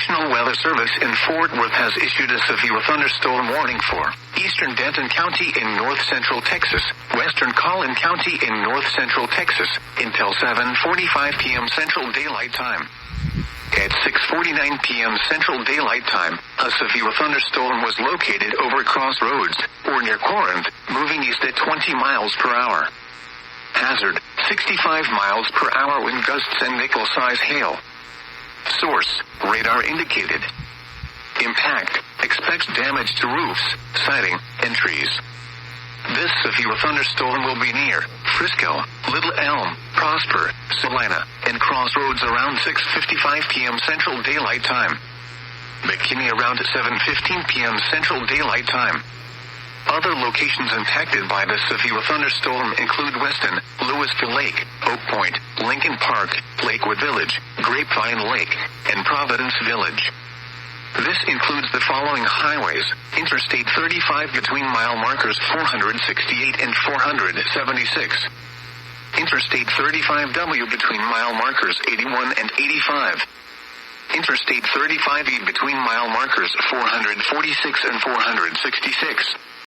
National Weather Service in Fort Worth has issued a severe thunderstorm warning for eastern Denton County in north-central Texas, western Collin County in north-central Texas, until 7:45 p.m. Central Daylight Time. At 6:49 p.m. Central Daylight Time, a severe thunderstorm was located over Crossroads, or near Corinth, moving east at 20 miles per hour. Hazard, 65 miles per hour wind gusts and nickel-size hail. Source, radar indicated. Impact, expects damage to roofs, siding, and trees. This severe thunderstorm will be near Frisco, Little Elm, Prosper, Salina, and Crossroads around 6:55 p.m. Central Daylight Time. McKinney around 7:15 p.m. Central Daylight Time. Other locations impacted by the severe thunderstorm include Weston, Louisville Lake, Oak Point, Lincoln Park, Lakewood Village, Grapevine Lake, and Providence Village. This includes the following highways: Interstate 35 between mile markers 468 and 476. Interstate 35W between mile markers 81 and 85. Interstate 35E between mile markers 446 and 466.